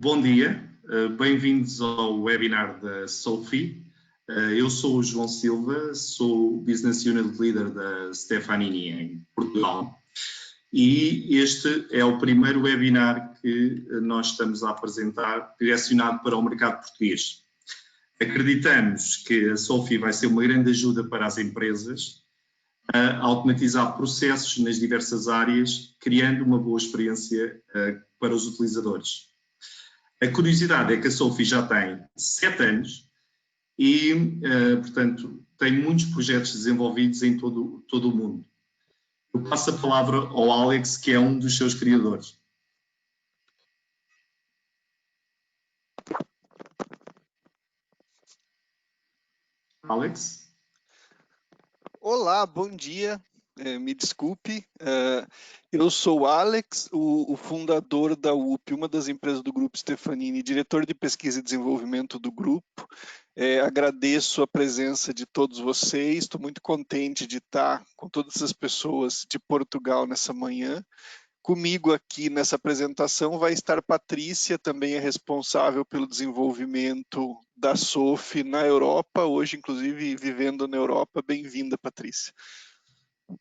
Bom dia, bem-vindos ao webinar da Sophie. Eu sou o João Silva, sou o Business Unit Leader da Stefanini em Portugal e este é o primeiro webinar que nós estamos a apresentar direcionado para o mercado português. Acreditamos que a Sophie vai ser uma grande ajuda para as empresas a automatizar processos nas diversas áreas, criando uma boa experiência para os utilizadores. A curiosidade é que a Sophie já tem 7 anos e, portanto, tem muitos projetos desenvolvidos em todo o mundo. Eu passo a palavra ao Alex, que é um dos seus criadores. Alex? Olá, bom dia. Me desculpe, eu sou o Alex, o fundador da UP, uma das empresas do Grupo Stefanini, diretor de pesquisa e desenvolvimento do grupo. Agradeço a presença de todos vocês, estou muito contente de estar com todas essas pessoas de Portugal nessa manhã. Comigo aqui nessa apresentação vai estar Patrícia, também é responsável pelo desenvolvimento da Sophie na Europa, hoje inclusive vivendo na Europa. Bem-vinda, Patrícia.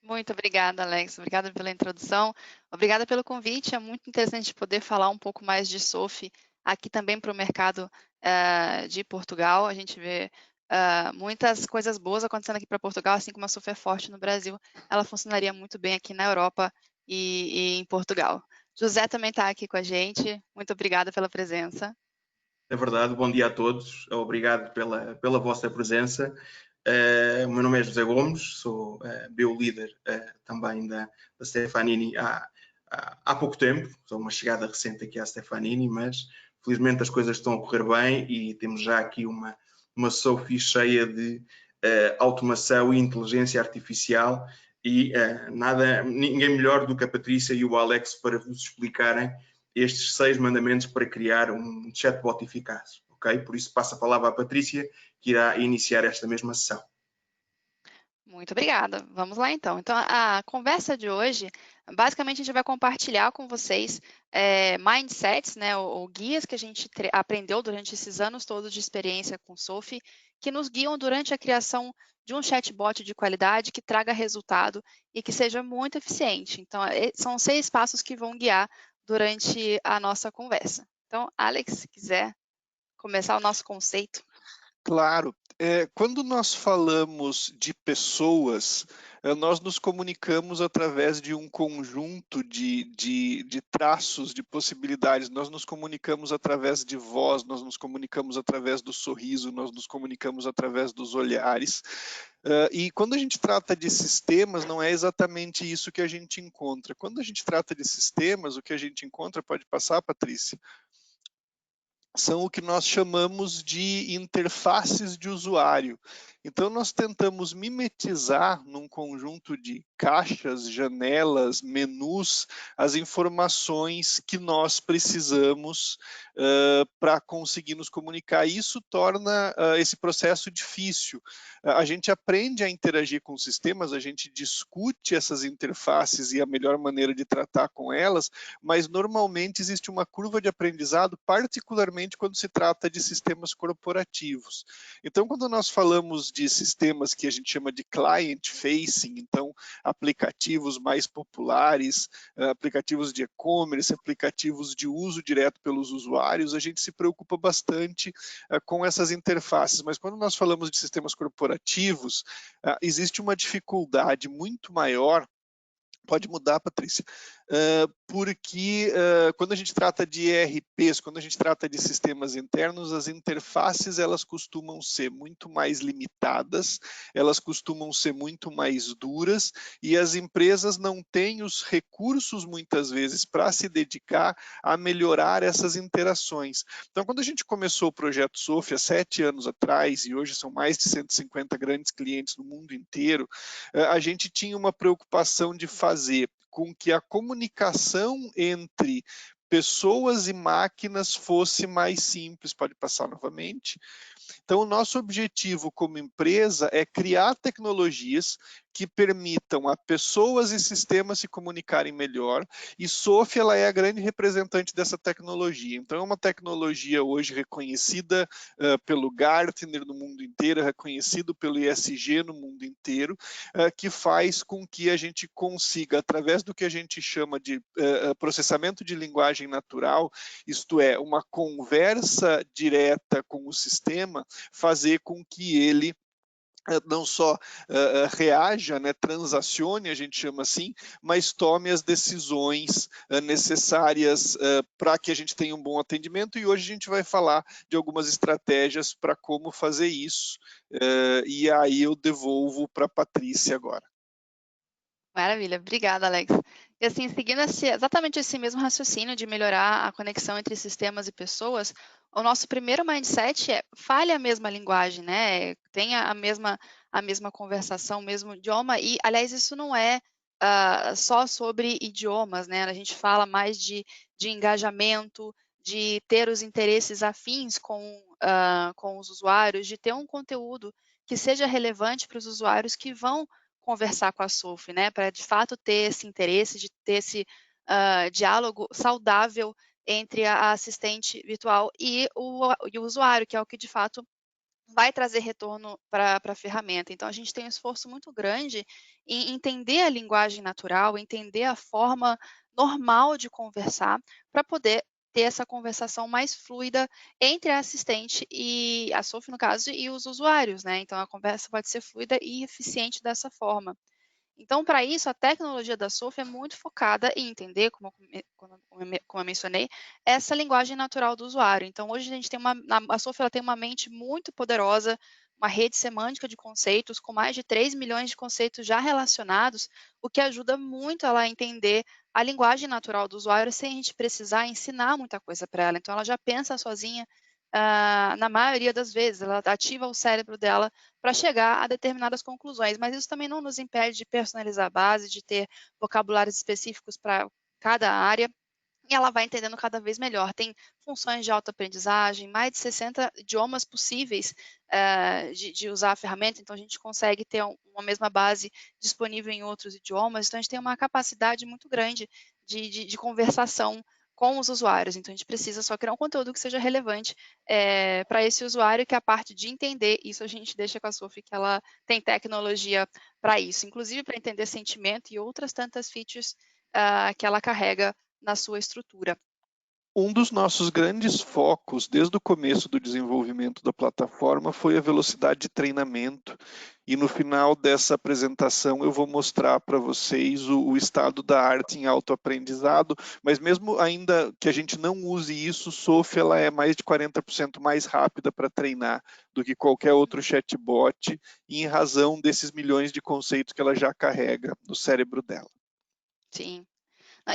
Muito obrigada, Alex. Obrigada pela introdução. Obrigada pelo convite. É muito interessante poder falar um pouco mais de Sophie aqui também para o mercado de Portugal. A gente vê muitas coisas boas acontecendo aqui para Portugal, assim como a Sophie é forte no Brasil. Ela funcionaria muito bem aqui na Europa e em Portugal. José também está aqui com a gente. Muito obrigada pela presença. É verdade. Bom dia a todos. Obrigado pela vossa presença. O meu nome é José Gomes, sou bio-líder também da Stefanini há pouco tempo, sou uma chegada recente aqui à Stefanini, mas felizmente as coisas estão a correr bem e temos já aqui uma Sophie cheia de automação e inteligência artificial e ninguém melhor do que a Patrícia e o Alex para vos explicarem estes 6 mandamentos para criar um chatbot eficaz. Okay? Por isso passo a palavra à Patrícia, que irá iniciar esta mesma sessão. Muito obrigada. Vamos lá, então. Então, a conversa de hoje, basicamente, a gente vai compartilhar com vocês mindsets, né, ou guias que a gente aprendeu durante esses anos todos de experiência com Sophie, que nos guiam durante a criação de um chatbot de qualidade que traga resultado e que seja muito eficiente. Então, são 6 passos que vão guiar durante a nossa conversa. Então, Alex, se quiser começar o nosso conceito. Claro. Quando nós falamos de pessoas, nós nos comunicamos através de um conjunto de traços, de possibilidades. Nós nos comunicamos através de voz, nós nos comunicamos através do sorriso, nós nos comunicamos através dos olhares. E quando a gente trata de sistemas, não é exatamente isso que a gente encontra. Quando a gente trata de sistemas, o que a gente encontra, pode passar, Patrícia? São o que nós chamamos de interfaces de usuário. Então, nós tentamos mimetizar num conjunto de caixas, janelas, menus, as informações que nós precisamos para conseguir nos comunicar. Isso torna esse processo difícil. A gente aprende a interagir com sistemas, a gente discute essas interfaces e a melhor maneira de tratar com elas, mas normalmente existe uma curva de aprendizado, particularmente quando se trata de sistemas corporativos. Então, quando nós falamos de sistemas que a gente chama de client-facing, então aplicativos mais populares, aplicativos de e-commerce, aplicativos de uso direto pelos usuários, a gente se preocupa bastante com essas interfaces, mas quando nós falamos de sistemas corporativos, existe uma dificuldade muito maior. Pode mudar, Patrícia, porque quando a gente trata de ERPs, quando a gente trata de sistemas internos, as interfaces elas costumam ser muito mais limitadas, elas costumam ser muito mais duras e as empresas não têm os recursos muitas vezes para se dedicar a melhorar essas interações. Então, quando a gente começou o projeto Sophie há 7 anos atrás e hoje são mais de 150 grandes clientes no mundo inteiro, a gente tinha uma preocupação de fazer com que a comunicação entre pessoas e máquinas fosse mais simples. Pode passar novamente. Então, o nosso objetivo como empresa é criar tecnologias que permitam a pessoas e sistemas se comunicarem melhor, e SOAFI ela é a grande representante dessa tecnologia. Então é uma tecnologia hoje reconhecida pelo Gartner no mundo inteiro, reconhecido pelo ISG no mundo inteiro, que faz com que a gente consiga, através do que a gente chama de processamento de linguagem natural, isto é, uma conversa direta com o sistema, fazer com que ele não só reaja, né, transacione, a gente chama assim, mas tome as decisões necessárias para que a gente tenha um bom atendimento, e hoje a gente vai falar de algumas estratégias para como fazer isso, e aí eu devolvo para a Patrícia agora. Maravilha, obrigada, Alex. E assim, seguindo exatamente esse mesmo raciocínio de melhorar a conexão entre sistemas e pessoas, o nosso primeiro mindset é fale a mesma linguagem, né? Tenha a mesma conversação, o mesmo idioma, e, aliás, isso não é só sobre idiomas, né? A gente fala mais de engajamento, de ter os interesses afins com os usuários, de ter um conteúdo que seja relevante para os usuários que vão conversar com a SOAFI, né, para de fato ter esse interesse, de ter esse diálogo saudável entre a assistente virtual e o usuário, que é o que de fato vai trazer retorno para a ferramenta. Então, a gente tem um esforço muito grande em entender a linguagem natural, entender a forma normal de conversar, para poder ter essa conversação mais fluida entre a assistente e a SOAFI, no caso, e os usuários, né? Então, a conversa pode ser fluida e eficiente dessa forma. Então, para isso, a tecnologia da SOAFI é muito focada em entender, como eu mencionei, essa linguagem natural do usuário. Então, hoje a gente tem a SOAFI ela tem uma mente muito poderosa, uma rede semântica de conceitos, com mais de 3 milhões de conceitos já relacionados, o que ajuda muito ela a entender a linguagem natural do usuário sem a gente precisar ensinar muita coisa para ela. Então, ela já pensa sozinha, na maioria das vezes, ela ativa o cérebro dela para chegar a determinadas conclusões, mas isso também não nos impede de personalizar a base, de ter vocabulários específicos para cada área, e ela vai entendendo cada vez melhor. Tem funções de autoaprendizagem, mais de 60 idiomas possíveis de usar a ferramenta, então a gente consegue ter uma mesma base disponível em outros idiomas, então a gente tem uma capacidade muito grande de conversação com os usuários, então a gente precisa só criar um conteúdo que seja relevante para esse usuário, que é a parte de entender, isso a gente deixa com a SOAFI, que ela tem tecnologia para isso, inclusive para entender sentimento e outras tantas features que ela carrega na sua estrutura. Um dos nossos grandes focos, desde o começo do desenvolvimento da plataforma, foi a velocidade de treinamento. E no final dessa apresentação eu vou mostrar para vocês o estado da arte em autoaprendizado, mas mesmo ainda que a gente não use isso, SOAFI ela é mais de 40% mais rápida para treinar do que qualquer outro chatbot, em razão desses milhões de conceitos que ela já carrega no cérebro dela. Sim.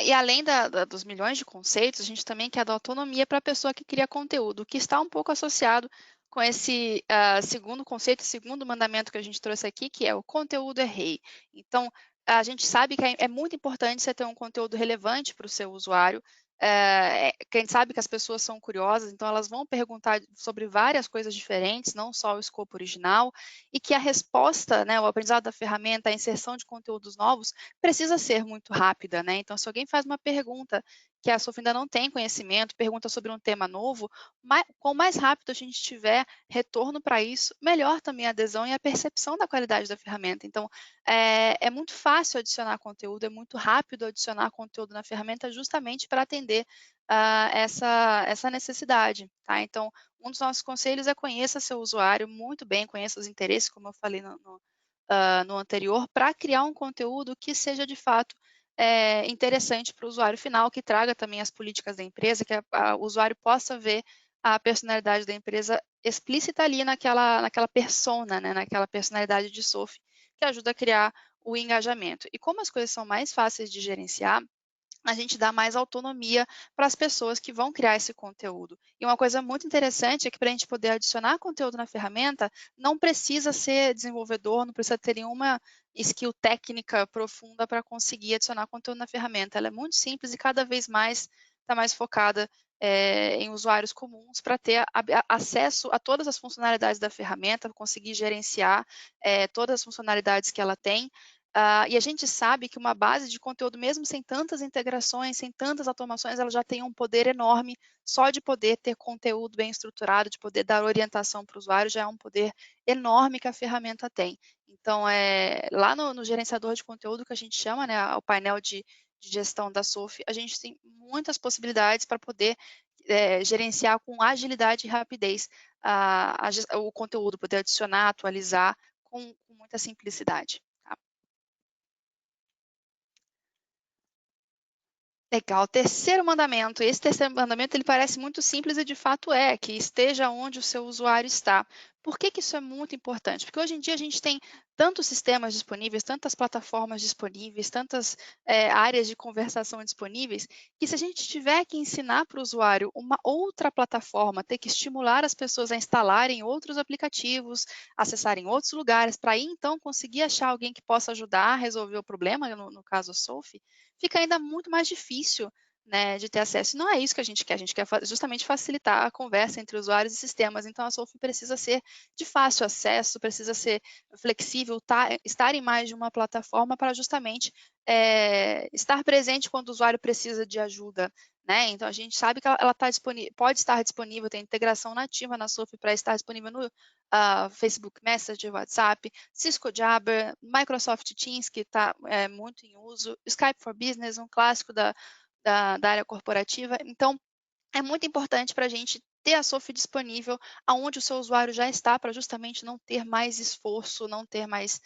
E além dos milhões de conceitos, a gente também quer dar autonomia para a pessoa que cria conteúdo, que está um pouco associado com esse segundo conceito, segundo mandamento que a gente trouxe aqui, que é o conteúdo é rei. Então, a gente sabe que é muito importante você ter um conteúdo relevante para o seu usuário, que a gente sabe que as pessoas são curiosas, então elas vão perguntar sobre várias coisas diferentes, não só o escopo original, e que a resposta, né, o aprendizado da ferramenta, a inserção de conteúdos novos, precisa ser muito rápida, né? Então, se alguém faz uma pergunta que a SOAFI ainda não tem conhecimento, pergunta sobre um tema novo, quanto mais rápido a gente tiver retorno para isso, melhor também a adesão e a percepção da qualidade da ferramenta. Então, é muito fácil adicionar conteúdo, é muito rápido adicionar conteúdo na ferramenta justamente para atender essa necessidade, tá? Então, um dos nossos conselhos é conheça seu usuário muito bem, conheça os interesses, como eu falei no anterior, para criar um conteúdo que seja de fato interessante para o usuário final, que traga também as políticas da empresa, que o usuário possa ver a personalidade da empresa explícita ali naquela persona, né, naquela personalidade de SOAFI, que ajuda a criar o engajamento. E como as coisas são mais fáceis de gerenciar, a gente dá mais autonomia para as pessoas que vão criar esse conteúdo. E uma coisa muito interessante é que para a gente poder adicionar conteúdo na ferramenta, não precisa ser desenvolvedor, não precisa ter nenhuma skill técnica profunda para conseguir adicionar conteúdo na ferramenta. Ela é muito simples e cada vez mais está mais focada em usuários comuns para ter acesso a todas as funcionalidades da ferramenta, conseguir gerenciar todas as funcionalidades que ela tem. E a gente sabe que uma base de conteúdo, mesmo sem tantas integrações, sem tantas automações, ela já tem um poder enorme. Só de poder ter conteúdo bem estruturado, de poder dar orientação para o usuário, já é um poder enorme que a ferramenta tem. Então, lá no gerenciador de conteúdo, que a gente chama, né, o painel de gestão da SOFI, a gente tem muitas possibilidades para poder gerenciar com agilidade e rapidez o conteúdo, poder adicionar, atualizar com muita simplicidade. Tá? Legal. Terceiro mandamento. Esse terceiro mandamento ele parece muito simples e de fato que esteja onde o seu usuário está. Por que isso é muito importante? Porque hoje em dia a gente tem tantos sistemas disponíveis, tantas plataformas disponíveis, tantas áreas de conversação disponíveis, que se a gente tiver que ensinar para o usuário uma outra plataforma, ter que estimular as pessoas a instalarem outros aplicativos, acessarem outros lugares, para aí então conseguir achar alguém que possa ajudar a resolver o problema, no caso a SOFI, fica ainda muito mais difícil, né, de ter acesso. E não é isso que a gente quer justamente facilitar a conversa entre usuários e sistemas. Então, a SOFI precisa ser de fácil acesso, precisa ser flexível, estar em mais de uma plataforma para justamente estar presente quando o usuário precisa de ajuda. Né? Então, a gente sabe que ela pode estar disponível, tem integração nativa na SOFI para estar disponível no Facebook Messenger, WhatsApp, Cisco Jabber, Microsoft Teams, que está muito em uso, Skype for Business, um clássico da área corporativa. Então, é muito importante para a gente ter a SOFI disponível aonde o seu usuário já está, para justamente não ter mais esforço, não ter mais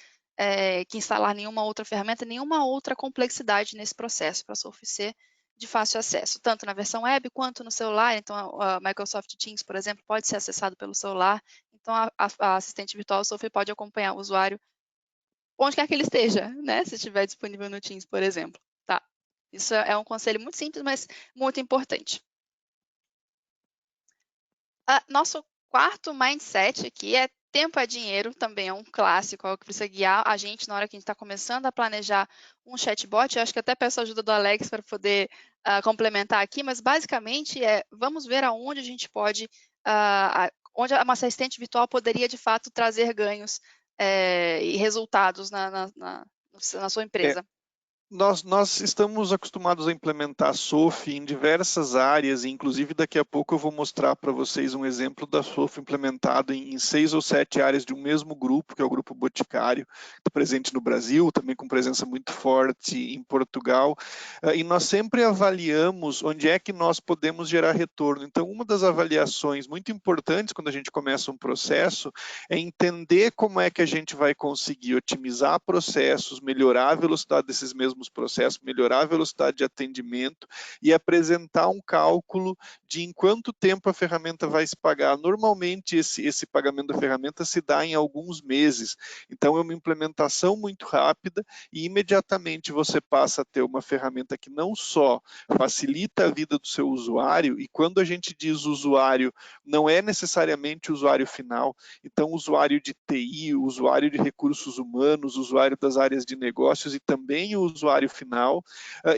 que instalar nenhuma outra ferramenta, nenhuma outra complexidade nesse processo, para a SOFI ser de fácil acesso, tanto na versão web quanto no celular. Então, a Microsoft Teams, por exemplo, pode ser acessado pelo celular. Então, a assistente virtual SOFI pode acompanhar o usuário onde quer que ele esteja, né? Se estiver disponível no Teams, por exemplo. Tá? Isso é um conselho muito simples, mas muito importante. Nosso quarto mindset aqui é tempo é dinheiro, também é um clássico, é o que precisa guiar a gente na hora que a gente está começando a planejar um chatbot. Eu acho que até peço a ajuda do Alex para poder complementar aqui, mas basicamente vamos ver aonde a gente pode, onde uma assistente virtual poderia de fato trazer ganhos e resultados na sua empresa. Nós estamos acostumados a implementar SOFI em diversas áreas, e inclusive daqui a pouco eu vou mostrar para vocês um exemplo da SOFI implementado em 6 ou 7 áreas de um mesmo grupo, que é o Grupo Boticário, que está presente no Brasil, também com presença muito forte em Portugal, e nós sempre avaliamos onde é que nós podemos gerar retorno. Então, uma das avaliações muito importantes quando a gente começa um processo é entender como é que a gente vai conseguir otimizar processos, melhorar a velocidade desses mesmos processos, melhorar a velocidade de atendimento e apresentar um cálculo de em quanto tempo a ferramenta vai se pagar. Normalmente, esse pagamento da ferramenta se dá em alguns meses. Então, é uma implementação muito rápida e imediatamente você passa a ter uma ferramenta que não só facilita a vida do seu usuário, e quando a gente diz usuário, não é necessariamente o usuário final. Então, usuário de TI, usuário de recursos humanos, usuário das áreas de negócios e também o usuário final,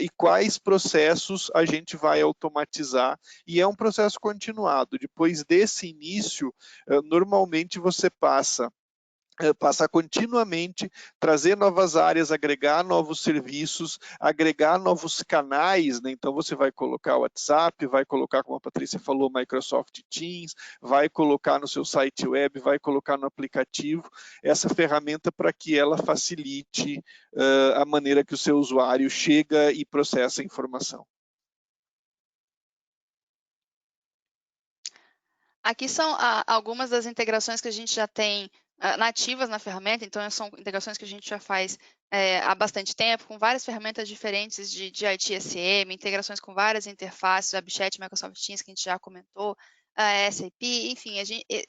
e quais processos a gente vai automatizar, e é um processo continuado. Depois desse início, normalmente você passa continuamente, trazer novas áreas, agregar novos serviços, agregar novos canais, né? Então você vai colocar o WhatsApp, vai colocar, como a Patrícia falou, Microsoft Teams, vai colocar no seu site web, vai colocar no aplicativo essa ferramenta para que ela facilite a maneira que o seu usuário chega e processa a informação. Aqui são algumas das integrações que a gente já tem nativas na ferramenta, então são integrações que a gente já faz há bastante tempo, com várias ferramentas diferentes de ITSM, integrações com várias interfaces, WebChat, Microsoft Teams, que a gente já comentou, SAP, enfim,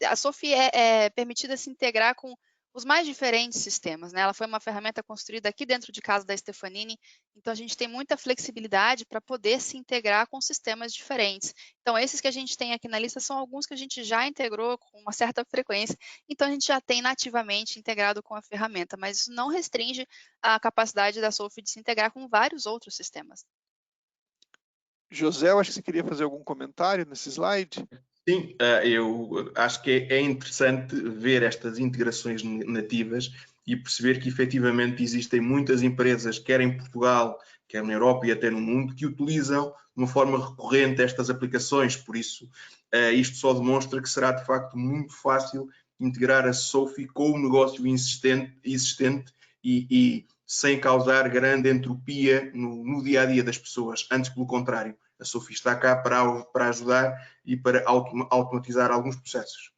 a SOFI é permitida se integrar com os mais diferentes sistemas, né? Ela foi uma ferramenta construída aqui dentro de casa da Stefanini, então a gente tem muita flexibilidade para poder se integrar com sistemas diferentes. Então, esses que a gente tem aqui na lista são alguns que a gente já integrou com uma certa frequência, então a gente já tem nativamente integrado com a ferramenta, mas isso não restringe a capacidade da SOFI de se integrar com vários outros sistemas. José, eu acho que você queria fazer algum comentário nesse slide? Sim, eu acho que é interessante ver estas integrações nativas e perceber que efetivamente existem muitas empresas, quer em Portugal, quer na Europa e até no mundo, que utilizam de uma forma recorrente estas aplicações. Por isso, isto só demonstra que será de facto muito fácil integrar a Sophie com o negócio existente e sem causar grande entropia no dia a dia das pessoas. Antes, pelo contrário, a Sophie está cá para ajudar e para automatizar alguns processos.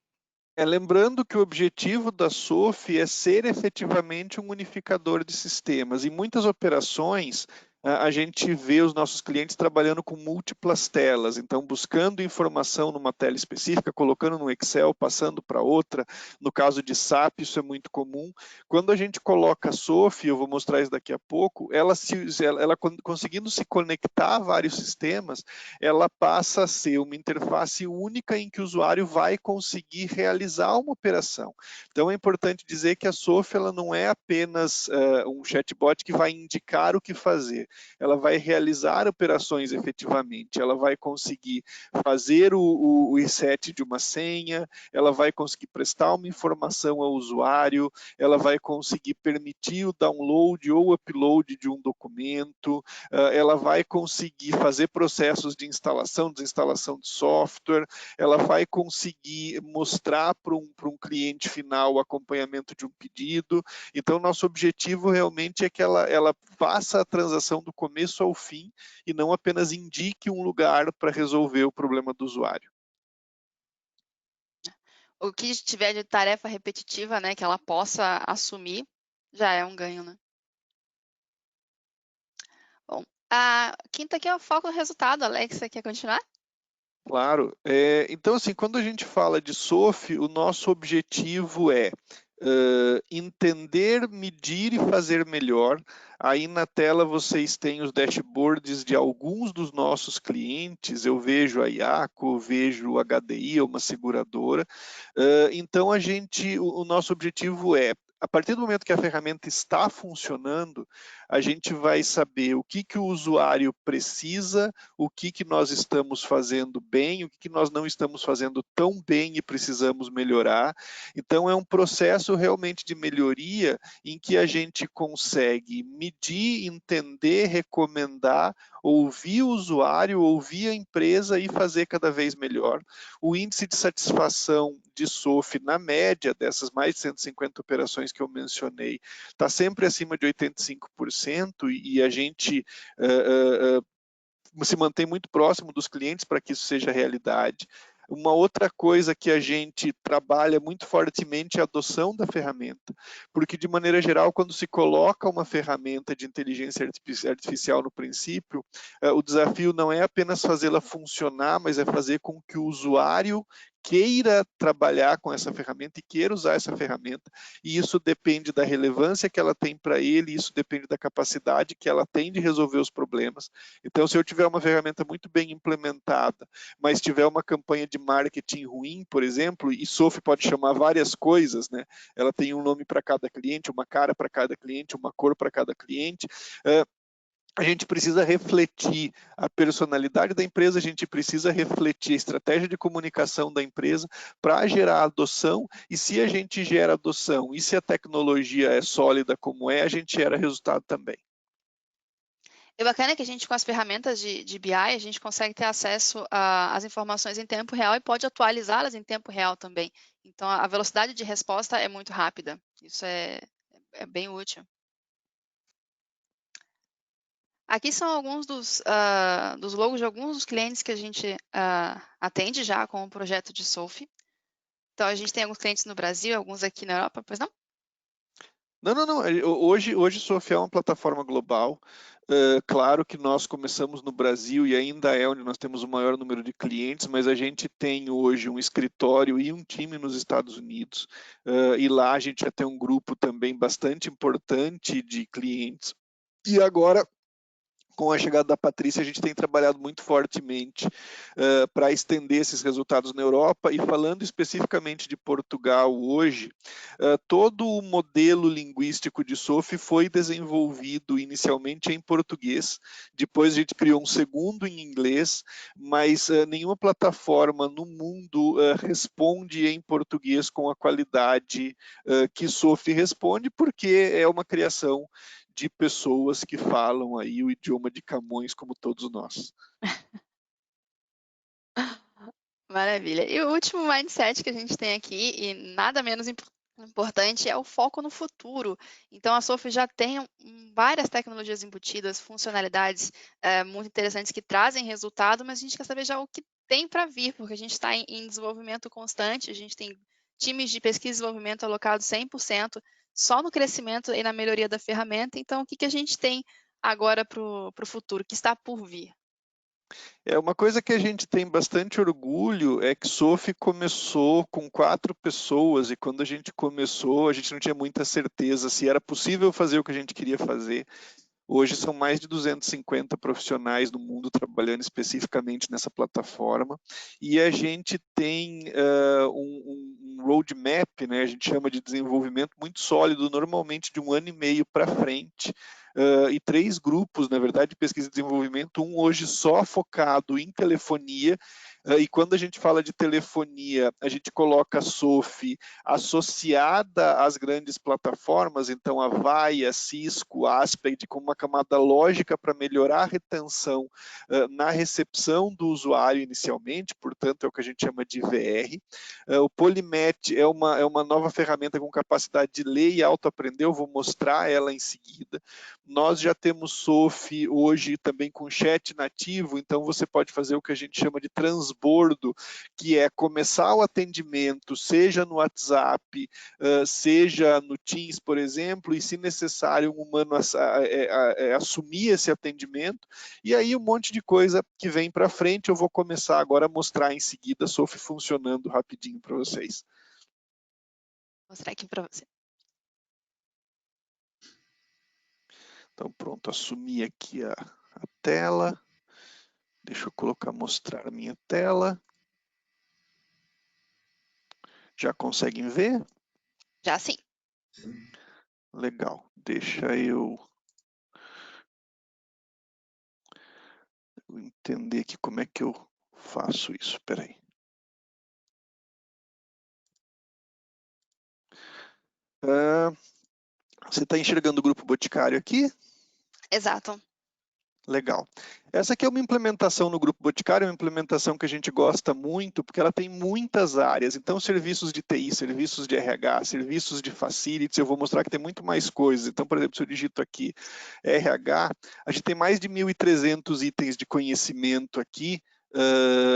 Lembrando que o objetivo da Sophie é ser efetivamente um unificador de sistemas. Em muitas operações, a gente vê os nossos clientes trabalhando com múltiplas telas, então buscando informação numa tela específica, colocando no Excel, passando para outra. No caso de SAP, isso é muito comum. Quando a gente coloca a Sophie, eu vou mostrar isso daqui a pouco, ela conseguindo se conectar a vários sistemas, ela passa a ser uma interface única em que o usuário vai conseguir realizar uma operação. Então é importante dizer que a Sophie ela não é apenas um chatbot que vai indicar o que fazer, ela vai realizar operações efetivamente, ela vai conseguir fazer o reset de uma senha, ela vai conseguir prestar uma informação ao usuário, ela vai conseguir permitir o download ou upload de um documento, ela vai conseguir fazer processos de instalação, desinstalação de software, ela vai conseguir mostrar para um cliente final o acompanhamento de um pedido. Então, nosso objetivo realmente é que ela faça a transação do começo ao fim e não apenas indique um lugar para resolver o problema do usuário. O que tiver de tarefa repetitiva, né, que ela possa assumir, já é um ganho, né? Bom, a quinta aqui é o foco no resultado. Alex, você quer continuar? Claro. Então, assim, quando a gente fala de SOF, o nosso objetivo é entender, medir e fazer melhor. Aí na tela vocês têm os dashboards de alguns dos nossos clientes. Eu vejo a IACO, vejo o HDI, uma seguradora. Então, o nosso objetivo é, a partir do momento que a ferramenta está funcionando, a gente vai saber o que o usuário precisa, o que nós estamos fazendo bem, o que nós não estamos fazendo tão bem e precisamos melhorar. Então, é um processo realmente de melhoria em que a gente consegue medir, entender, recomendar, ouvir o usuário, ouvir a empresa e fazer cada vez melhor. O índice de satisfação de SOF, na média dessas mais de 150 operações que eu mencionei, está sempre acima de 85% e a gente se mantém muito próximo dos clientes para que isso seja realidade. Uma outra coisa que a gente trabalha muito fortemente é a adoção da ferramenta, porque de maneira geral, quando se coloca uma ferramenta de inteligência artificial no princípio, o desafio não é apenas fazê-la funcionar, mas é fazer com que o usuário queira trabalhar com essa ferramenta e queira usar essa ferramenta, e isso depende da relevância que ela tem para ele, isso depende da capacidade que ela tem de resolver os problemas. Então, se eu tiver uma ferramenta muito bem implementada, mas tiver uma campanha de marketing ruim, por exemplo, e SOF pode chamar várias coisas, né? Ela tem um nome para cada cliente, uma cara para cada cliente, uma cor para cada cliente. A gente precisa refletir a personalidade da empresa, a gente precisa refletir a estratégia de comunicação da empresa para gerar adoção, e se a gente gera adoção e se a tecnologia é sólida como é, a gente gera resultado também. É bacana que a gente, com as ferramentas de BI, a gente consegue ter acesso às informações em tempo real e pode atualizá-las em tempo real também. Então, a velocidade de resposta é muito rápida. Isso é bem útil. Aqui são alguns dos logos de alguns dos clientes que a gente atende já com o projeto de Sophie. Então, a gente tem alguns clientes no Brasil, alguns aqui na Europa, pois não? Não. Hoje Sophie é uma plataforma global. Claro que nós começamos no Brasil e ainda é onde nós temos o maior número de clientes, mas a gente tem hoje um escritório e um time nos Estados Unidos. E lá a gente já tem um grupo também bastante importante de clientes. E agora, com a chegada da Patrícia, a gente tem trabalhado muito fortemente para estender esses resultados na Europa. E falando especificamente de Portugal hoje, todo o modelo linguístico de SOFI foi desenvolvido inicialmente em português, depois a gente criou um segundo em inglês, mas nenhuma plataforma no mundo responde em português com a qualidade que SOFI responde, porque é uma criação de pessoas que falam aí o idioma de Camões, como todos nós. Maravilha. E o último mindset que a gente tem aqui, e nada menos importante, é o foco no futuro. Então, a SOFI já tem várias tecnologias embutidas, funcionalidades muito interessantes que trazem resultado, mas a gente quer saber já o que tem para vir, porque a gente está em desenvolvimento constante, a gente tem times de pesquisa e desenvolvimento alocados 100% só no crescimento e na melhoria da ferramenta. Então, o que a gente tem agora para o futuro, que está por vir? Uma coisa que a gente tem bastante orgulho é que SOFI começou com 4 pessoas, e quando a gente começou, a gente não tinha muita certeza se era possível fazer o que a gente queria fazer. Hoje são mais de 250 profissionais no mundo trabalhando especificamente nessa plataforma, e a gente tem um roadmap, né, a gente chama de desenvolvimento muito sólido, normalmente de 1 ano e meio para frente, e 3 grupos, na verdade, de pesquisa e desenvolvimento, um hoje só focado em telefonia, e quando a gente fala de telefonia, a gente coloca a SOFI associada às grandes plataformas, então a Avaya, a Cisco, a Aspect, como uma camada lógica para melhorar a retenção na recepção do usuário inicialmente, portanto é o que a gente chama de VR. O Polymet é uma nova ferramenta com capacidade de ler e autoaprender, eu vou mostrar ela em seguida. Nós já temos SOFI hoje também com chat nativo, então você pode fazer o que a gente chama de transbordo, que é começar o atendimento, seja no WhatsApp, seja no Teams, por exemplo, e se necessário um humano assumir esse atendimento, e aí um monte de coisa que vem para frente. Eu vou começar agora a mostrar em seguida a SOFI funcionando rapidinho para vocês. Vou mostrar aqui para você. Então pronto, assumi aqui a tela. Deixa eu mostrar a minha tela. Já conseguem ver? Já sim. Legal, deixa eu entender aqui como é que eu faço isso. Espera aí. Você está enxergando o grupo Boticário aqui? Exato. Legal. Essa aqui é uma implementação no Grupo Boticário, é uma implementação que a gente gosta muito, porque ela tem muitas áreas. Então, serviços de TI, serviços de RH, serviços de facilities, eu vou mostrar que tem muito mais coisas. Então, por exemplo, se eu digito aqui RH, a gente tem mais de 1.300 itens de conhecimento aqui,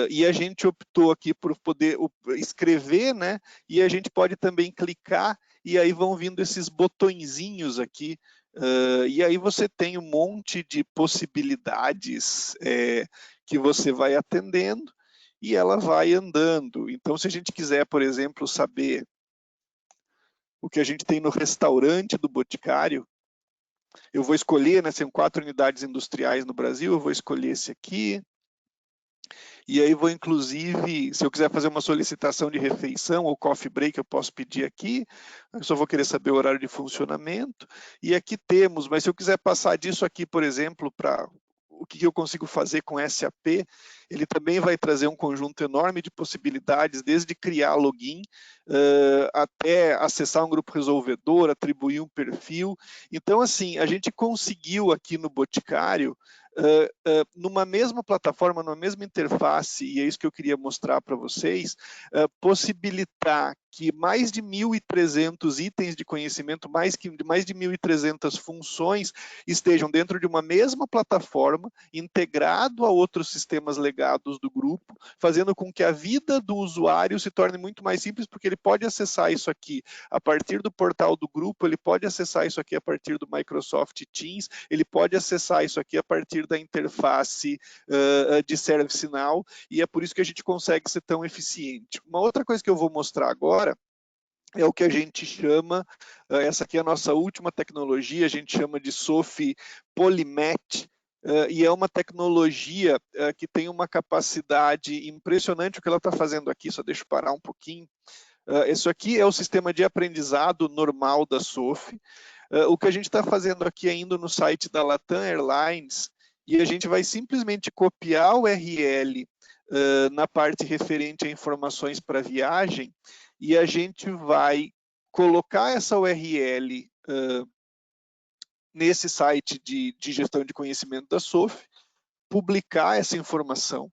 e a gente optou aqui por poder escrever, né? E a gente pode também clicar, e aí vão vindo esses botõezinhos aqui, e aí você tem um monte de possibilidades que você vai atendendo e ela vai andando. Então, se a gente quiser, por exemplo, saber o que a gente tem no restaurante do Boticário, eu vou escolher, né, são 4 unidades industriais no Brasil, eu vou escolher esse aqui. E aí vou, inclusive, se eu quiser fazer uma solicitação de refeição ou coffee break, eu posso pedir aqui. Eu só vou querer saber o horário de funcionamento. E aqui temos, mas se eu quiser passar disso aqui, por exemplo, para o que eu consigo fazer com SAP, ele também vai trazer um conjunto enorme de possibilidades, desde criar login, até acessar um grupo resolvedor, atribuir um perfil. Então, assim, a gente conseguiu aqui no Boticário, numa mesma plataforma, numa mesma interface, e é isso que eu queria mostrar para vocês, possibilitar que mais de 1.300 itens de conhecimento, mais de 1.300 funções estejam dentro de uma mesma plataforma, integrado a outros sistemas legados do grupo, fazendo com que a vida do usuário se torne muito mais simples, porque ele pode acessar isso aqui a partir do portal do grupo, ele pode acessar isso aqui a partir do Microsoft Teams, ele pode acessar isso aqui a partir da interface de ServiceNow, e é por isso que a gente consegue ser tão eficiente. Uma outra coisa que eu vou mostrar agora é o que a gente chama, essa aqui é a nossa última tecnologia, a gente chama de SOFI Polymet, e é uma tecnologia que tem uma capacidade impressionante. O que ela está fazendo aqui, só deixa eu parar um pouquinho. Isso aqui é o sistema de aprendizado normal da SOFI. O que a gente está fazendo aqui é indo no site da Latam Airlines e a gente vai simplesmente copiar o URL na parte referente a informações para viagem e a gente vai colocar essa URL nesse site de gestão de conhecimento da SOFI, publicar essa informação.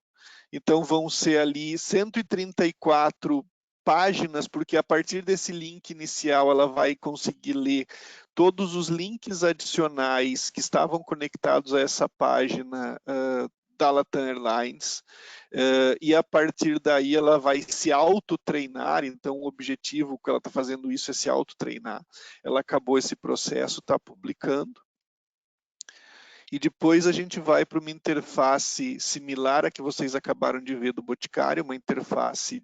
Então vão ser ali 134 páginas, porque a partir desse link inicial ela vai conseguir ler todos os links adicionais que estavam conectados a essa página da Latam Airlines, e a partir daí ela vai se autotreinar. Então o objetivo que ela está fazendo isso é se autotreinar. Ela acabou esse processo, está publicando. E depois a gente vai para uma interface similar à que vocês acabaram de ver do Boticário, uma interface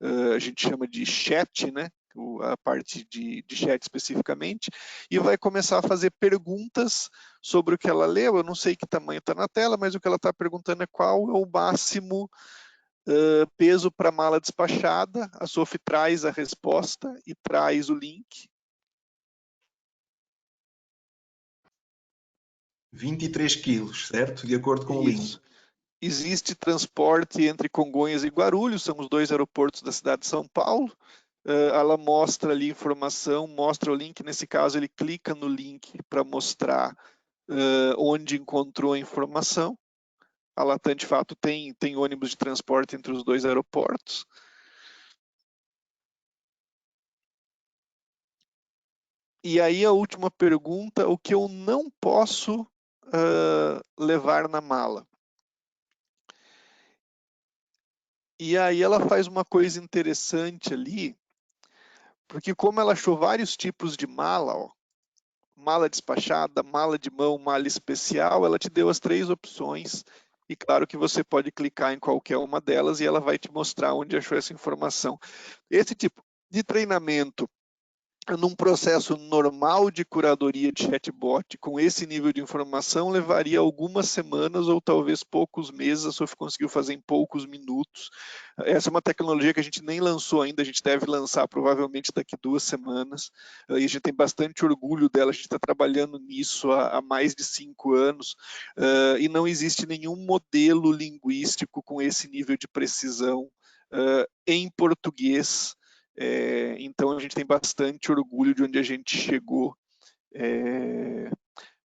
a gente chama de chat, né? A parte de chat especificamente, e vai começar a fazer perguntas sobre o que ela leu. Eu não sei que tamanho está na tela, mas o que ela está perguntando é qual é o máximo peso para mala despachada. A SOFI traz a resposta e traz o link. 23 quilos, certo? De acordo com o link. Existe transporte entre Congonhas e Guarulhos, são os 2 aeroportos da cidade de São Paulo. Ela mostra ali informação, mostra o link. Nesse caso, ele clica no link para mostrar onde encontrou a informação. A Latam, de fato, tem ônibus de transporte entre os 2 aeroportos. E aí a última pergunta: o que eu não posso levar na mala? E aí ela faz uma coisa interessante ali, porque como ela achou vários tipos de mala, ó, mala despachada, mala de mão, mala especial, ela te deu as 3 opções. E claro que você pode clicar em qualquer uma delas e ela vai te mostrar onde achou essa informação. Esse tipo de treinamento num processo normal de curadoria de chatbot, com esse nível de informação, levaria algumas semanas ou talvez poucos meses. A SOFI conseguiu fazer em poucos minutos. Essa é uma tecnologia que a gente nem lançou ainda, a gente deve lançar provavelmente daqui 2 semanas. E a gente tem bastante orgulho dela, a gente está trabalhando nisso há mais de 5 anos, e não existe nenhum modelo linguístico com esse nível de precisão em português. Então a gente tem bastante orgulho de onde a gente chegou.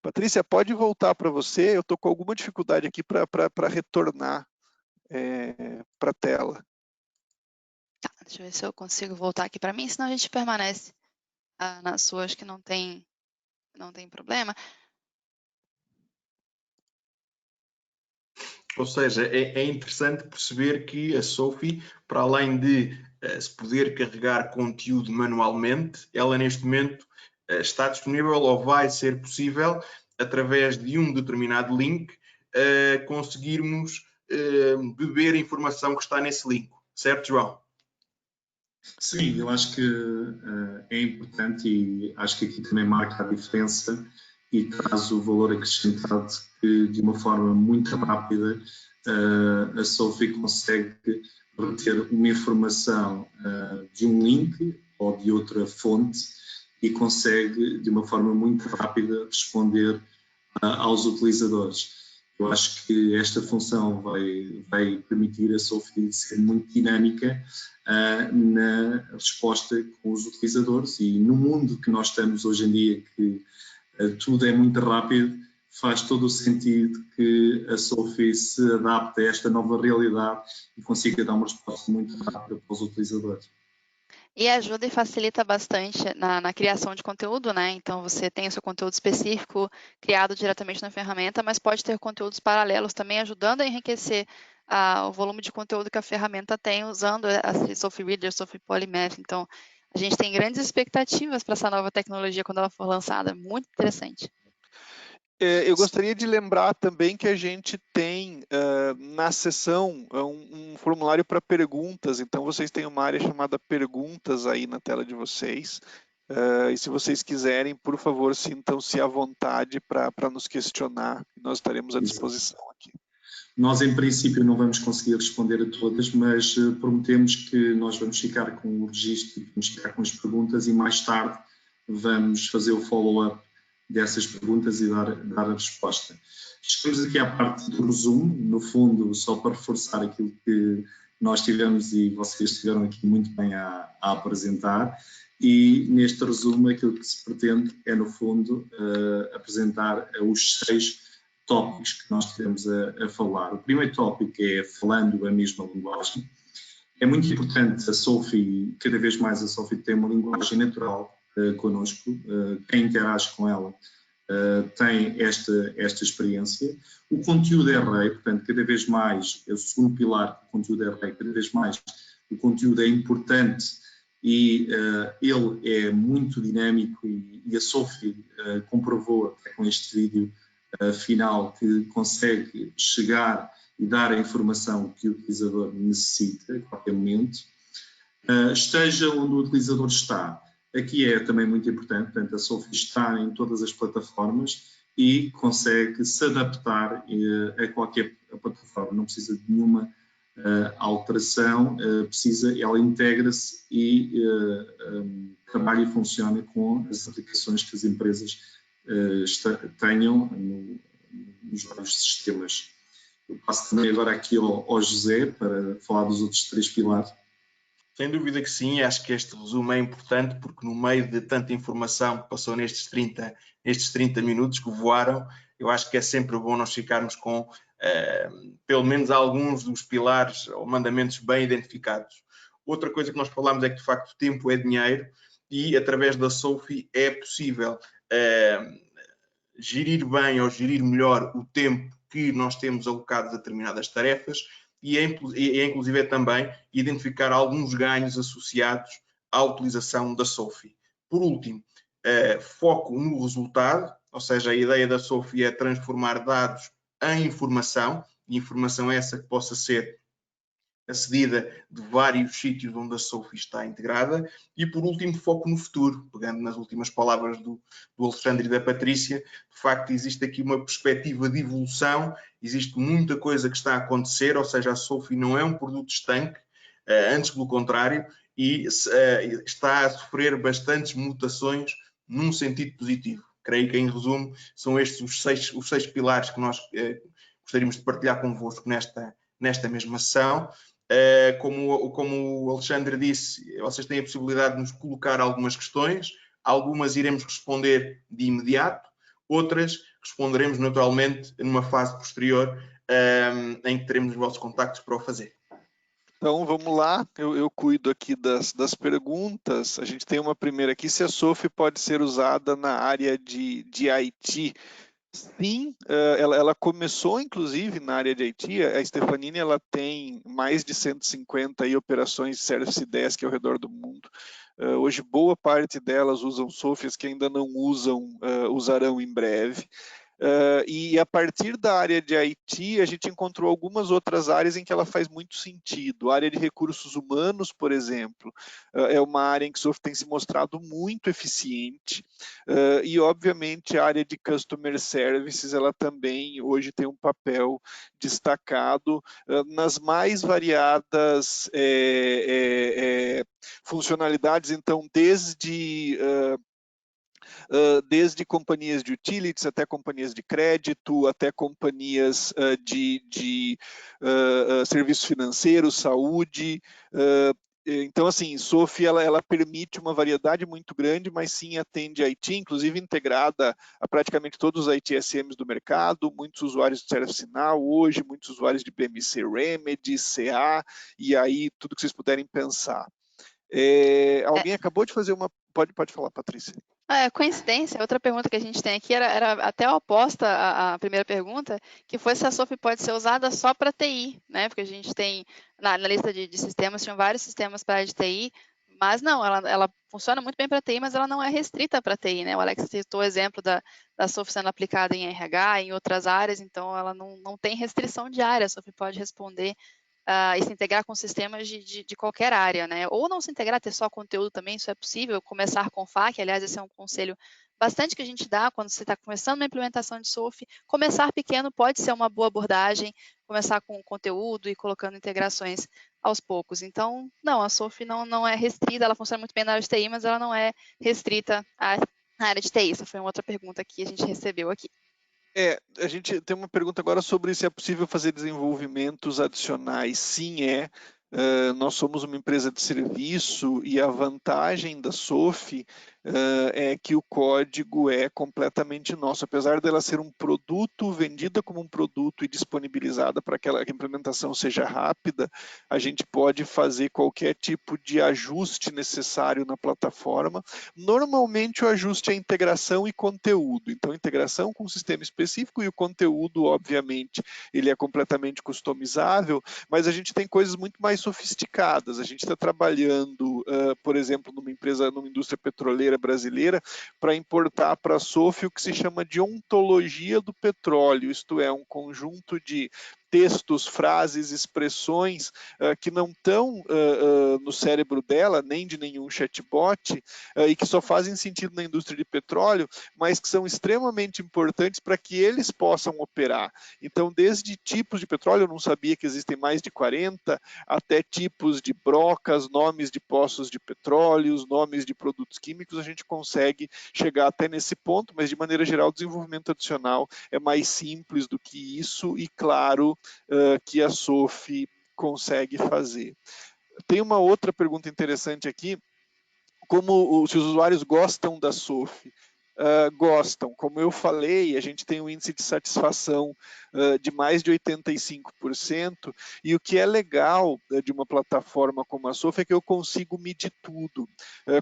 Patrícia, pode voltar para você? Eu estou com alguma dificuldade aqui para retornar para a tela. Tá, deixa eu ver se eu consigo voltar aqui para mim, senão a gente permanece nas suas, que não tem problema. Ou seja, é interessante perceber que a SOFI, para além de se poder carregar conteúdo manualmente, ela neste momento está disponível, ou vai ser possível, através de um determinado link, conseguirmos beber a informação que está nesse link. Certo, João? Sim, eu acho que é importante e acho que aqui também marca a diferença e traz o valor acrescentado que, de uma forma muito rápida, a SOFI consegue reter uma informação de um link ou de outra fonte e consegue, de uma forma muito rápida, responder aos utilizadores. Eu acho que esta função vai permitir a SOFI ser muito dinâmica na resposta com os utilizadores, e no mundo que nós estamos hoje em dia, que tudo é muito rápido, faz todo o sentido que a SOFI se adapte a esta nova realidade e consiga dar uma resposta muito rápida para os utilizadores. E ajuda e facilita bastante na criação de conteúdo, né? Então você tem o seu conteúdo específico criado diretamente na ferramenta, mas pode ter conteúdos paralelos também, ajudando a enriquecer o volume de conteúdo que a ferramenta tem, usando a SOFI Reader, SOFI Polymath. Então a gente tem grandes expectativas para essa nova tecnologia quando ela for lançada. Muito interessante. Eu gostaria de lembrar também que a gente tem na seção um formulário para perguntas. Então vocês têm uma área chamada perguntas aí na tela de vocês. E se vocês quiserem, por favor, sintam-se à vontade para nos questionar, nós estaremos à disposição aqui. Nós, em princípio, não vamos conseguir responder a todas, mas prometemos que nós vamos ficar com o registro, vamos ficar com as perguntas e mais tarde vamos fazer o follow-up dessas perguntas e dar a resposta. Estamos aqui à parte do resumo, no fundo, só para reforçar aquilo que nós tivemos e vocês estiveram aqui muito bem a apresentar. E neste resumo, aquilo que se pretende é, no fundo, apresentar os 6 tópicos que nós tivemos a falar. O primeiro tópico é falando a mesma linguagem. É muito importante a Sophie, cada vez mais a Sophie tem uma linguagem natural connosco, quem interage com ela tem esta experiência. O conteúdo é rei, portanto, cada vez mais, é o segundo pilar, o conteúdo é rei, cada vez mais o conteúdo é importante e ele é muito dinâmico e a Sophie comprovou até com este vídeo final que consegue chegar e dar a informação que o utilizador necessita a qualquer momento. Esteja onde o utilizador está. Aqui é também muito importante, portanto, a Sophie está em todas as plataformas e consegue se adaptar a qualquer plataforma, não precisa de nenhuma alteração, ela integra-se e trabalha e funciona com as aplicações que as empresas tenham nos vários sistemas. Eu passo também agora aqui ao José para falar dos outros 3 pilares. Sem dúvida que sim, acho que este resumo é importante porque no meio de tanta informação que passou nestes 30 minutos que voaram, eu acho que é sempre bom nós ficarmos com pelo menos alguns dos pilares ou mandamentos bem identificados. Outra coisa que nós falamos é que de facto o tempo é dinheiro e através da Sophie é possível gerir bem ou gerir melhor o tempo que nós temos alocado a determinadas tarefas e é inclusive também identificar alguns ganhos associados à utilização da Sophie. Por último, foco no resultado, ou seja, a ideia da Sophie é transformar dados em informação, e informação essa que possa ser acedida de vários sítios onde a Sophie está integrada. E, por último, foco no futuro, pegando nas últimas palavras do Alexandre e da Patrícia. De facto, existe aqui uma perspectiva de evolução, existe muita coisa que está a acontecer, ou seja, a Sophie não é um produto estanque, antes pelo contrário, e está a sofrer bastantes mutações num sentido positivo. Creio que, em resumo, são estes os seis pilares que nós gostaríamos de partilhar convosco nesta mesma sessão. Como o Alexandre disse, vocês têm a possibilidade de nos colocar algumas questões, algumas iremos responder de imediato, outras responderemos naturalmente numa fase posterior em que teremos os vossos contactos para o fazer. Então, vamos lá, eu cuido aqui das perguntas. A gente tem uma primeira aqui, se a Sophie pode ser usada na área de IT. Sim, ela começou inclusive na área de IT. A Stefanini ela tem mais de 150 operações de Service Desk ao redor do mundo. Hoje boa parte delas usam Sophies que ainda não usam, usarão em breve. E a partir da área de IT, a gente encontrou algumas outras áreas em que ela faz muito sentido. A área de recursos humanos, por exemplo, é uma área em que o Sophie tem se mostrado muito eficiente. E, obviamente, a área de Customer Services, ela também hoje tem um papel destacado nas mais variadas funcionalidades. Então, desde companhias de utilities, até companhias de crédito, até companhias de serviços financeiros, saúde. Então, assim, Sophie ela permite uma variedade muito grande, mas sim atende a IT, inclusive integrada a praticamente todos os ITSMs do mercado, muitos usuários de Service Now hoje, muitos usuários de BMC Remedy, CA, e aí tudo que vocês puderem pensar. Alguém acabou de fazer uma... Pode falar, Patrícia. Coincidência, outra pergunta que a gente tem aqui era até oposta à primeira pergunta, que foi se a Sophie pode ser usada só para TI, né? Porque a gente tem, na lista de sistemas, tinham vários sistemas para a área de TI, mas não, ela funciona muito bem para TI, mas ela não é restrita para TI, né? O Alex citou o exemplo da Sophie sendo aplicada em RH, em outras áreas, então ela não tem restrição de área, a Sophie pode responder e se integrar com sistemas de qualquer área, né? Ou não se integrar, ter só conteúdo também, isso é possível, começar com FAQ, aliás, esse é um conselho bastante que a gente dá quando você está começando uma implementação de SOAFI. Começar pequeno pode ser uma boa abordagem, começar com conteúdo e colocando integrações aos poucos. Então, não, a SOAFI não é restrita, ela funciona muito bem na área de TI, mas ela não é restrita à área de TI. Essa foi uma outra pergunta que a gente recebeu aqui. A gente tem uma pergunta agora sobre se é possível fazer desenvolvimentos adicionais. Sim, é. Nós somos uma empresa de serviço e a vantagem da SOAFI é que o código é completamente nosso. Apesar dela ser um produto, vendida como um produto e disponibilizada para que a implementação seja rápida, a gente pode fazer qualquer tipo de ajuste necessário na plataforma. Normalmente o ajuste é integração e conteúdo. Então, integração com um sistema específico e o conteúdo, obviamente, ele é completamente customizável, mas a gente tem coisas muito mais sofisticadas. A gente está trabalhando, por exemplo, numa indústria petroleira brasileira, para importar para a SOAFI o que se chama de ontologia do petróleo, isto é, um conjunto de textos, frases, expressões que não estão no cérebro dela, nem de nenhum chatbot, e que só fazem sentido na indústria de petróleo, mas que são extremamente importantes para que eles possam operar. Então, desde tipos de petróleo, eu não sabia que existem mais de 40, até tipos de brocas, nomes de poços de petróleo, nomes de produtos químicos, a gente consegue chegar até nesse ponto, mas de maneira geral, o desenvolvimento adicional é mais simples do que isso e, claro, que a SOAFI consegue fazer. Tem uma outra pergunta interessante aqui, se os usuários gostam da SOAFI. Gostam. Como eu falei, a gente tem um índice de satisfação de mais de 85%, e o que é legal de uma plataforma como a SOAFI é que eu consigo medir tudo.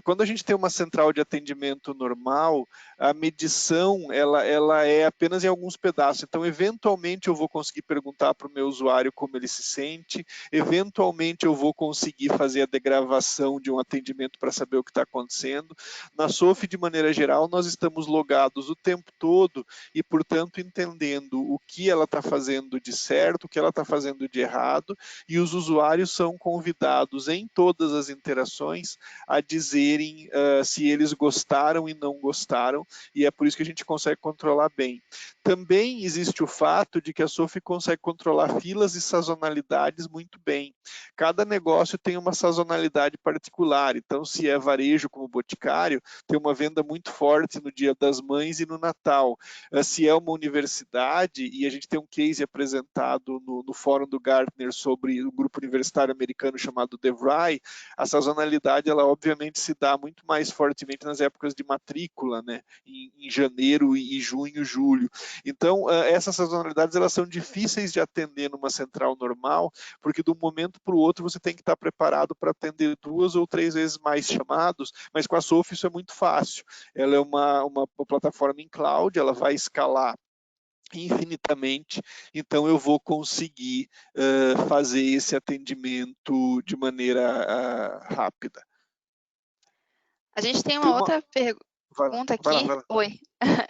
Quando a gente tem uma central de atendimento normal, a medição ela é apenas em alguns pedaços. Então, eventualmente, eu vou conseguir perguntar para o meu usuário como ele se sente, eventualmente eu vou conseguir fazer a degravação de um atendimento para saber o que está acontecendo. Na SOAFI, de maneira geral, nós estamos logados o tempo todo e, portanto, entendendo o que ela está fazendo de certo, o que ela está fazendo de errado, e os usuários são convidados em todas as interações a dizerem se eles gostaram e não gostaram, e é por isso que a gente consegue controlar bem. Também existe o fato de que a SOAFI consegue controlar filas e sazonalidades muito bem. Cada negócio tem uma sazonalidade particular, então se é varejo como Boticário, tem uma venda muito forte no Dia das Mães e no Natal. Se é uma universidade, e a gente tem um case apresentado no fórum do Gartner sobre um grupo universitário americano chamado DeVry, a sazonalidade, ela obviamente se dá muito mais fortemente nas épocas de matrícula, né? Em janeiro e junho, julho. Então, essas sazonalidades, elas são difíceis de atender numa central normal, porque de um momento para o outro você tem que estar preparado para atender 2 ou 3 vezes mais chamados, mas com a SOAFI isso é muito fácil. Ela é uma plataforma em cloud, ela vai escalar infinitamente, então eu vou conseguir fazer esse atendimento de maneira rápida. A gente tem uma outra pergunta aqui, vai lá. Oi,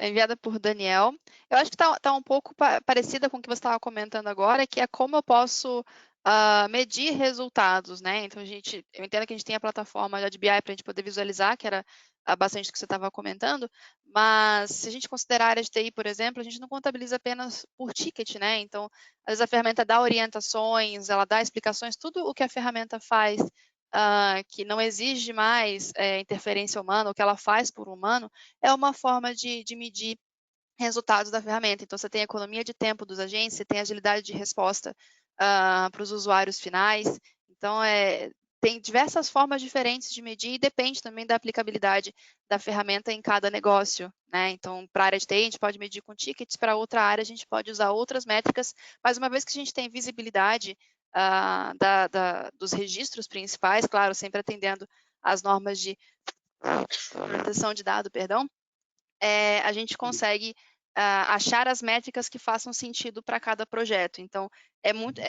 enviada por Daniel. Eu acho que está um pouco parecida com o que você estava comentando agora, que é como eu posso medir resultados, né? Então, eu entendo que a gente tem a plataforma da BI para a gente poder visualizar, que era bastante do que você estava comentando, mas se a gente considerar a área de TI, por exemplo, a gente não contabiliza apenas por ticket, né? Então, às vezes a ferramenta dá orientações, ela dá explicações, tudo o que a ferramenta faz que não exige mais interferência humana, o que ela faz por humano, é uma forma de medir resultados da ferramenta. Então, você tem a economia de tempo dos agentes, você tem agilidade de resposta para os usuários finais. Então, tem diversas formas diferentes de medir e depende também da aplicabilidade da ferramenta em cada negócio, né? Então, para a área de TI, a gente pode medir com tickets, para outra área, a gente pode usar outras métricas, mas uma vez que a gente tem visibilidade dos registros principais, claro, sempre atendendo às normas de proteção de dado, perdão, a gente consegue achar as métricas que façam sentido para cada projeto. Então,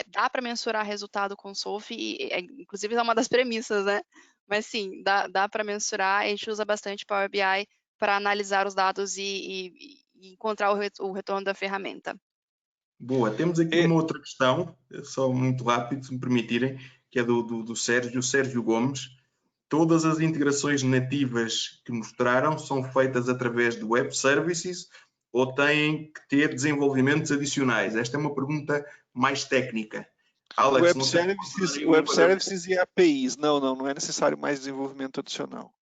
dá para mensurar resultado com SOAFI, inclusive é uma das premissas, né? Mas sim, dá para mensurar, a gente usa bastante Power BI para analisar os dados e encontrar o retorno da ferramenta. Boa, temos aqui uma outra questão, só muito rápido, se me permitirem, que é do Sérgio Gomes. Todas as integrações nativas que mostraram são feitas através de web services ou têm que ter desenvolvimentos adicionais? Esta é uma pergunta mais técnica. Alex, web services e APIs. Não é necessário mais desenvolvimento adicional.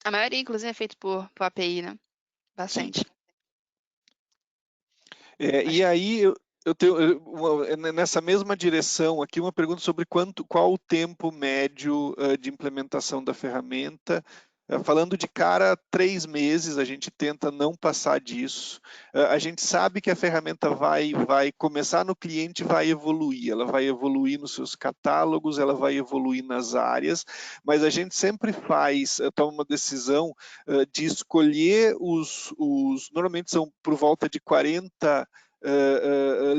A maioria, inclusive, é feito por API, né? Bastante. E aí, eu tenho nessa mesma direção aqui uma pergunta sobre qual o tempo médio de implementação da ferramenta. Falando de cara, 3 meses, a gente tenta não passar disso. A gente sabe que a ferramenta vai começar no cliente e vai evoluir. Ela vai evoluir nos seus catálogos, ela vai evoluir nas áreas, mas a gente sempre toma uma decisão de escolher normalmente são por volta de 40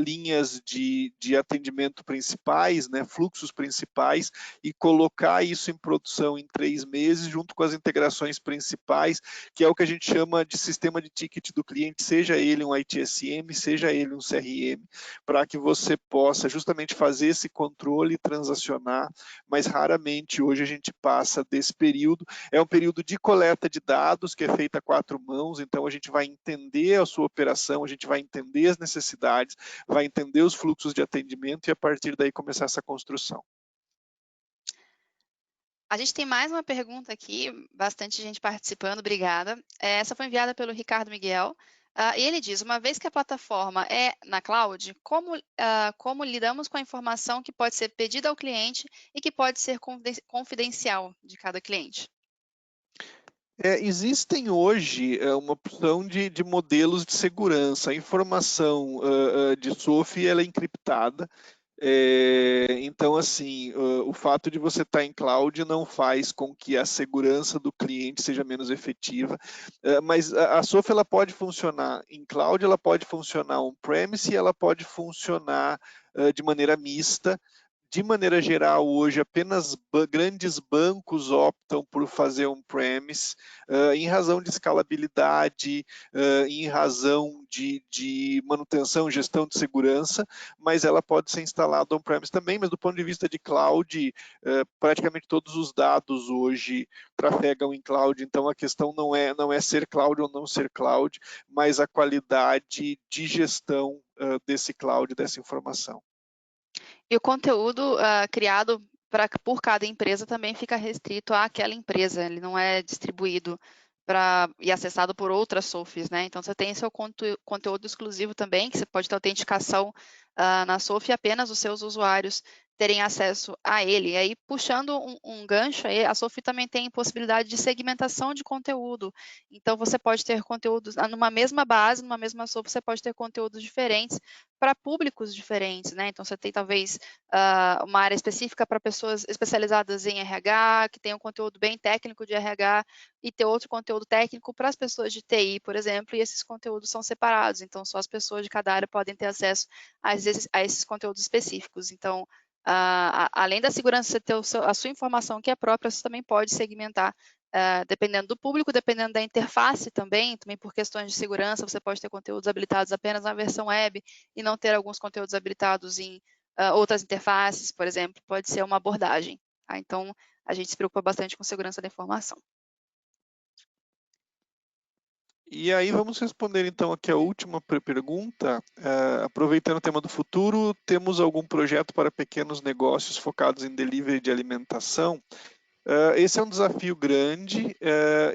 linhas de atendimento principais, né, fluxos principais, e colocar isso em produção em 3 meses, junto com as integrações principais, que é o que a gente chama de sistema de ticket do cliente, seja ele um ITSM, seja ele um CRM, para que você possa justamente fazer esse controle e transacionar, mas raramente hoje a gente passa desse período. É um período de coleta de dados, que é feita a 4 mãos, então a gente vai entender a sua operação, a gente vai entender as necessidades, vai entender os fluxos de atendimento e a partir daí começar essa construção. A gente tem mais uma pergunta aqui, bastante gente participando, obrigada. Essa foi enviada pelo Ricardo Miguel. E ele diz, uma vez que a plataforma é na cloud, como lidamos com a informação que pode ser pedida ao cliente e que pode ser confidencial de cada cliente? Existem hoje uma opção de modelos de segurança. A informação de SOAFI ela é encriptada. Então, assim, o fato de você estar em cloud não faz com que a segurança do cliente seja menos efetiva, mas a SOAFI ela pode funcionar em cloud, ela pode funcionar on-premise e ela pode funcionar de maneira mista. De maneira geral, hoje apenas grandes bancos optam por fazer on-premise, em razão de escalabilidade, em razão de manutenção, gestão de segurança, mas ela pode ser instalada on-premise também, mas do ponto de vista de cloud, praticamente todos os dados hoje trafegam em cloud, então a questão não é ser cloud ou não ser cloud, mas a qualidade de gestão desse cloud, dessa informação. E o conteúdo criado por cada empresa também fica restrito àquela empresa, ele não é distribuído e acessado por outras SOAFs, né? Então, você tem seu conteúdo exclusivo também, que você pode ter autenticação na SOAF e apenas os seus usuários terem acesso a ele. E aí, puxando um gancho, aí, a SOAF também tem possibilidade de segmentação de conteúdo. Então, você pode ter conteúdos numa mesma base, numa mesma SOAF, você pode ter conteúdos diferentes para públicos diferentes, né? Então, você tem talvez uma área específica para pessoas especializadas em RH, que tem um conteúdo bem técnico de RH, e ter outro conteúdo técnico para as pessoas de TI, por exemplo, e esses conteúdos são separados. Então, só as pessoas de cada área podem ter acesso a esses conteúdos específicos. Então, além da segurança, você ter a sua informação que é própria, você também pode segmentar, dependendo do público, dependendo da interface também por questões de segurança, você pode ter conteúdos habilitados apenas na versão web e não ter alguns conteúdos habilitados em outras interfaces, por exemplo, pode ser uma abordagem. Tá? Então, a gente se preocupa bastante com segurança da informação. E aí vamos responder então aqui a última pergunta. Aproveitando o tema do futuro, temos algum projeto para pequenos negócios focados em delivery de alimentação? Esse é um desafio grande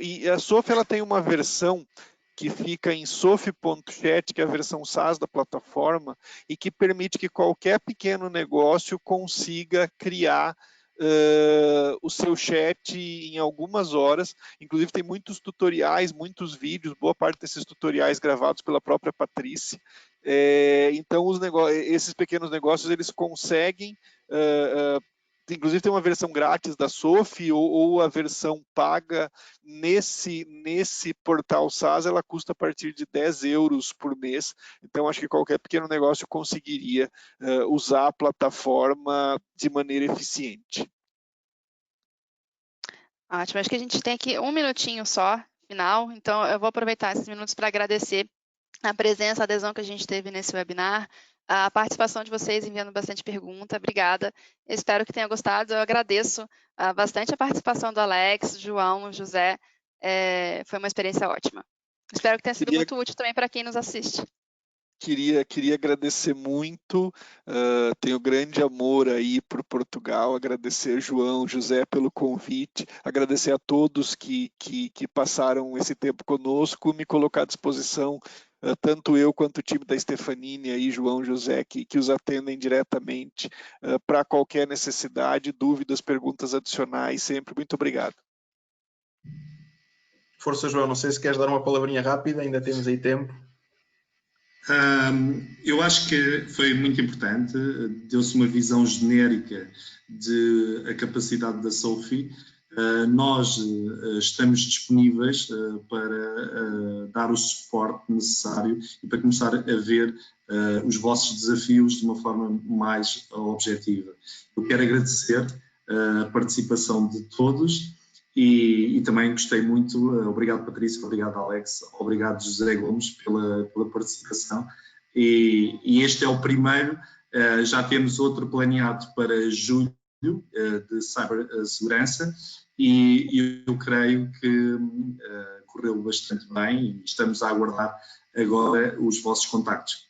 e a SOAF ela tem uma versão que fica em soaf.chat, que é a versão SaaS da plataforma, e que permite que qualquer pequeno negócio consiga criar o seu chat em algumas horas. Inclusive tem muitos tutoriais, muitos vídeos, boa parte desses tutoriais gravados pela própria Patrícia. Então esses pequenos negócios eles conseguem inclusive tem uma versão grátis da SOAF ou a versão paga nesse portal SaaS, ela custa a partir de 10 euros por mês. Então, acho que qualquer pequeno negócio conseguiria usar a plataforma de maneira eficiente. Ótimo, acho que a gente tem aqui um minutinho só, final, então eu vou aproveitar esses minutos para agradecer a presença, a adesão que a gente teve nesse webinar, a participação de vocês enviando bastante pergunta. Obrigada. Eu espero que tenha gostado. Eu agradeço bastante a participação do Alex, João, José. Foi uma experiência ótima. Espero que tenha sido muito útil também para quem nos assiste. Queria agradecer muito, tenho grande amor aí por Portugal, agradecer João, José pelo convite, agradecer a todos que passaram esse tempo conosco, me colocar à disposição, tanto eu quanto o time da Stefanini, aí, João, José, que os atendem diretamente para qualquer necessidade, dúvidas, perguntas adicionais, sempre. Muito obrigado. Força, João, não sei se queres dar uma palavrinha rápida, ainda temos aí tempo. Eu acho que foi muito importante, deu-se uma visão genérica da capacidade da Sophie. Nós estamos disponíveis para dar o suporte necessário e para começar a ver os vossos desafios de uma forma mais objetiva. Eu quero agradecer a participação de todos e também gostei muito. Obrigado, Patrícia, obrigado, Alex, obrigado, José Gomes, pela participação. E este é o primeiro, já temos outro planeado para julho, de cibersegurança, e eu creio que correu bastante bem e estamos a aguardar agora os vossos contactos.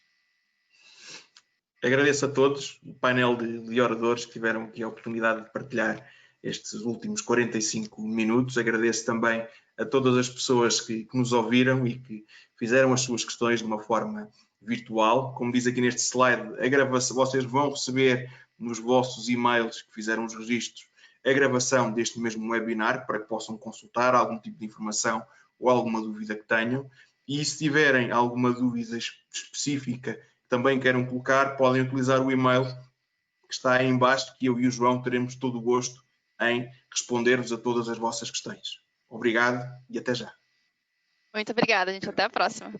Agradeço a todos, o painel de oradores que tiveram aqui a oportunidade de partilhar estes últimos 45 minutos. Agradeço também a todas as pessoas que nos ouviram e que fizeram as suas questões de uma forma virtual. Como diz aqui neste slide, a gravação, vocês vão receber nos vossos e-mails que fizeram os registros a gravação deste mesmo webinar para que possam consultar algum tipo de informação ou alguma dúvida que tenham. E se tiverem alguma dúvida específica que também queiram colocar, podem utilizar o e-mail que está aí em baixo, que eu e o João teremos todo o gosto em responder-vos a todas as vossas questões. Obrigado e até já. Muito obrigada, gente. Até a próxima.